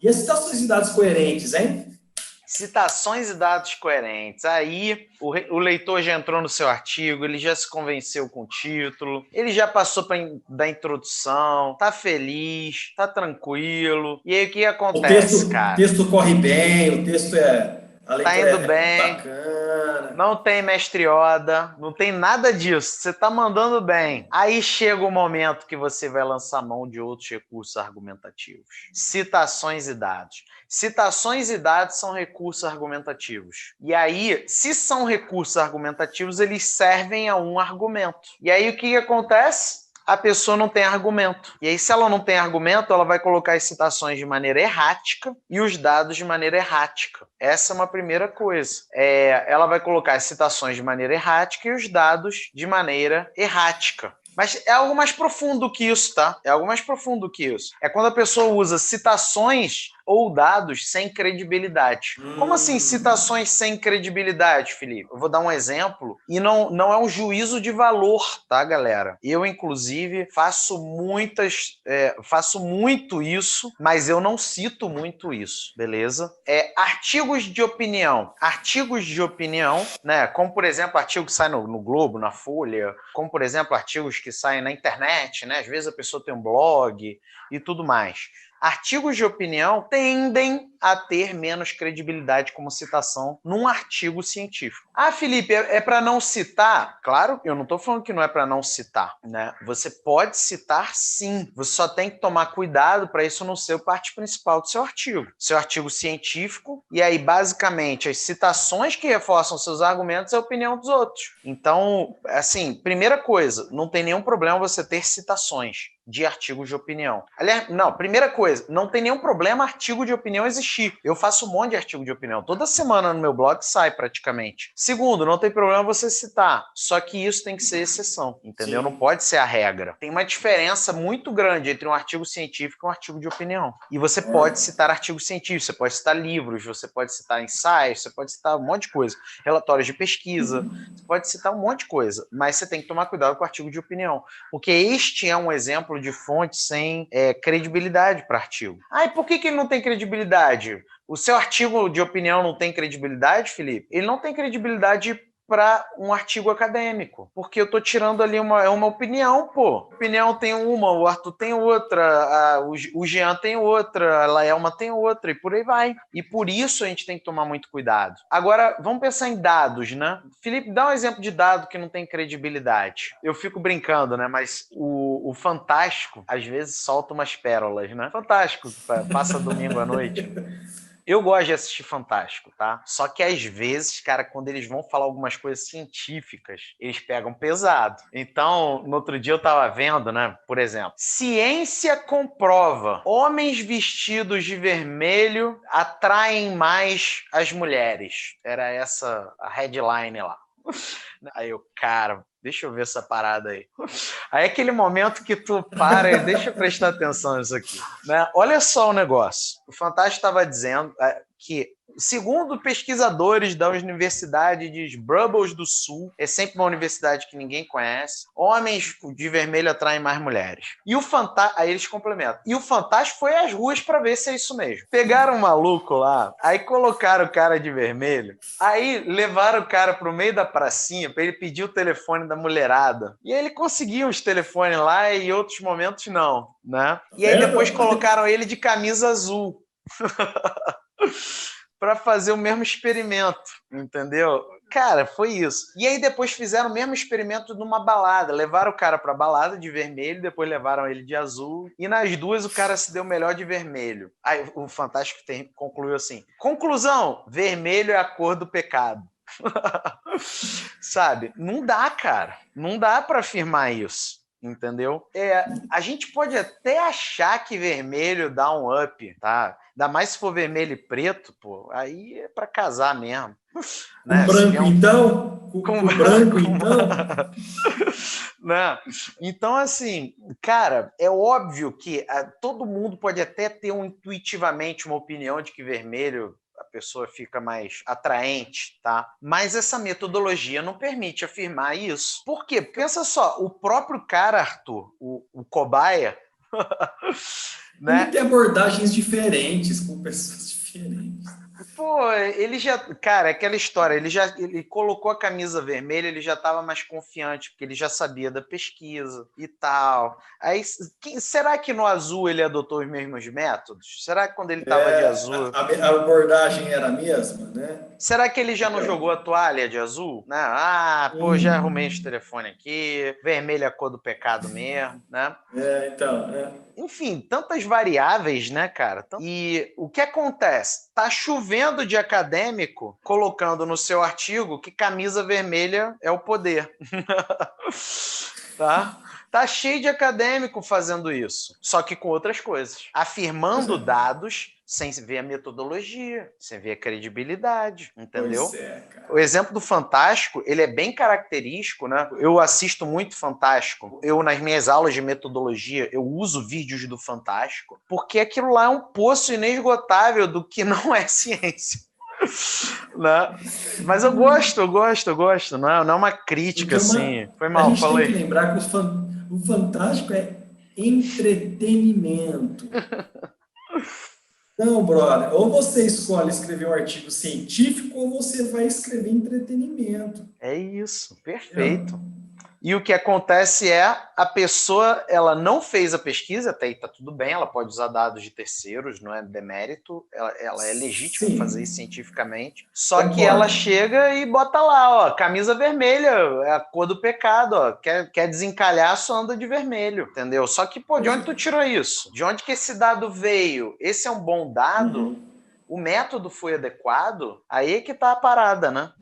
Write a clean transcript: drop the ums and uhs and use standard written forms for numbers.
E as citações e dados coerentes, hein? Citações e dados coerentes. Aí o leitor já entrou no seu artigo, ele já se convenceu com o título, ele já passou da introdução, tá feliz, tá tranquilo. E aí o que acontece, O cara? texto corre bem, a Tá leitura indo é bem, bacana. não tem mestre Yoda, não tem nada disso. Você tá mandando bem. Aí chega o momento que você vai lançar mão de outros recursos argumentativos. Citações e dados. Citações e dados são recursos argumentativos. E aí, se são recursos argumentativos, eles servem a um argumento. E aí o que acontece? A pessoa não tem argumento. E aí, se ela não tem argumento, ela vai colocar as citações de maneira errática e os dados de maneira errática. Essa é uma primeira coisa. Ela vai colocar as citações de maneira errática e os dados de maneira errática. Mas é algo mais profundo que isso, tá? É algo mais profundo que isso. É quando a pessoa usa citações ou dados sem credibilidade. Como assim citações sem credibilidade, Felipe? Eu vou dar um exemplo e não é um juízo de valor, tá, galera? Eu, inclusive, faço muito isso, mas eu não cito muito isso, beleza? Artigos de opinião. Artigos de opinião, né? Como, por exemplo, artigo que sai no Globo, na Folha, como, por exemplo, artigos que saem na internet, né? Às vezes a pessoa tem um blog e tudo mais. Artigos de opinião tendem a ter menos credibilidade como citação num artigo científico. Ah, Felipe, é para não citar? Claro, eu não estou falando que não é para não citar, né? Você pode citar sim. Você só tem que tomar cuidado para isso não ser a parte principal do seu artigo. Seu artigo científico, e aí, basicamente, as citações que reforçam seus argumentos é a opinião dos outros. Então, assim, primeira coisa, não tem nenhum problema você ter citações de artigos de opinião. Aliás, não, primeira coisa, não tem nenhum problema artigo de opinião existir. Eu faço um monte de artigo de opinião. Toda semana no meu blog sai praticamente. Segundo, não tem problema você citar. Só que isso tem que ser exceção, entendeu? Sim. Não pode ser a regra. Tem uma diferença muito grande entre um artigo científico e um artigo de opinião. E você pode citar artigos científicos, você pode citar livros, você pode citar ensaios, você pode citar um monte de coisa. Relatórios de pesquisa, você pode citar um monte de coisa. Mas você tem que tomar cuidado com o artigo de opinião. Porque este é um exemplo de fonte sem credibilidade para artigo. Ah, e por que ele não tem credibilidade? O seu artigo de opinião não tem credibilidade, Felipe? Ele não tem credibilidade para um artigo acadêmico, porque eu estou tirando ali uma opinião, pô. A opinião tem uma, o Arthur tem outra, o Jean tem outra, a Laelma tem outra, e por aí vai. E por isso a gente tem que tomar muito cuidado. Agora, vamos pensar em dados, né? Felipe, dá um exemplo de dado que não tem credibilidade. Eu fico brincando, né? Mas o Fantástico, às vezes, solta umas pérolas, né? Fantástico, passa domingo à noite. Eu gosto de assistir Fantástico, tá? Só que às vezes, cara, quando eles vão falar algumas coisas científicas, eles pegam pesado. Então, no outro dia eu tava vendo, né? Por exemplo, ciência comprova: homens vestidos de vermelho atraem mais as mulheres. Era essa a headline lá. Aí eu, cara, deixa eu ver essa parada aí. Aí é aquele momento que tu para e deixa eu prestar atenção nisso aqui. Né? Olha só o negócio. O Fantástico estava dizendo que, segundo pesquisadores da Universidade de Brussels do Sul, é sempre uma universidade que ninguém conhece, homens de vermelho atraem mais mulheres. E o Fantástico, aí eles complementam. E o Fantástico foi às ruas para ver se é isso mesmo. Pegaram um maluco lá, aí colocaram o cara de vermelho, aí levaram o cara pro meio da pracinha para ele pedir o telefone da mulherada. E aí ele conseguiu os telefones lá e em outros momentos não, né? E aí depois colocaram ele de camisa azul. para fazer o mesmo experimento, entendeu? Cara, foi isso. E aí depois fizeram o mesmo experimento numa balada. Levaram o cara pra balada de vermelho, depois levaram ele de azul. E nas duas o cara se deu melhor de vermelho. Aí o Fantástico concluiu assim: conclusão, vermelho é a cor do pecado. Sabe? Não dá, cara. Não dá para afirmar isso. Entendeu? A gente pode até achar que vermelho dá um up, tá? Ainda mais se for vermelho e preto, pô, aí é para casar mesmo. Com branco, então? Com branco, então? Né? Então, assim, cara, é óbvio que todo mundo pode até ter intuitivamente uma opinião de que vermelho a pessoa fica mais atraente, tá? Mas essa metodologia não permite afirmar isso. Por quê? Pensa só, o próprio cara, Arthur, o cobaia, né? Tem abordagens diferentes com pessoas diferentes. Pô, ele já... Cara, aquela história, ele colocou a camisa vermelha, ele já estava mais confiante, porque ele já sabia da pesquisa e tal. Aí, será que no azul ele adotou os mesmos métodos? Será que quando ele estava de azul... A abordagem era a mesma, né? Será que ele já não jogou a toalha de azul? Né? Ah, pô, já arrumei esse telefone aqui, vermelho é a cor do pecado mesmo, né? Então. Enfim, tantas variáveis, né, cara? E o que acontece? Tá chovendo de acadêmico colocando no seu artigo que camisa vermelha é o poder. Tá? Tá cheio de acadêmico fazendo isso, só que com outras coisas, afirmando dados sem ver a metodologia, sem ver a credibilidade, entendeu? Pois é, cara. O exemplo do Fantástico, ele é bem característico, né? Eu assisto muito Fantástico. Eu, nas minhas aulas de metodologia, eu uso vídeos do Fantástico, porque aquilo lá é um poço inesgotável do que não é ciência. Né? Mas eu gosto. Não é uma crítica, assim. Foi mal, a gente falei. tem que lembrar que o Fantástico é entretenimento. Não, brother, ou você escolhe escrever um artigo científico ou você vai escrever entretenimento. É isso, perfeito. E o que acontece é, a pessoa, ela não fez a pesquisa, até aí tá tudo bem, ela pode usar dados de terceiros, não é demérito, ela é legítima fazer isso cientificamente, só que ela chega e bota lá, ó, camisa vermelha, é a cor do pecado, ó, quer desencalhar, só anda de vermelho, entendeu? Só que, pô, de onde tu tirou isso? De onde que esse dado veio? Esse é um bom dado? O método foi adequado? Aí é que tá a parada, né?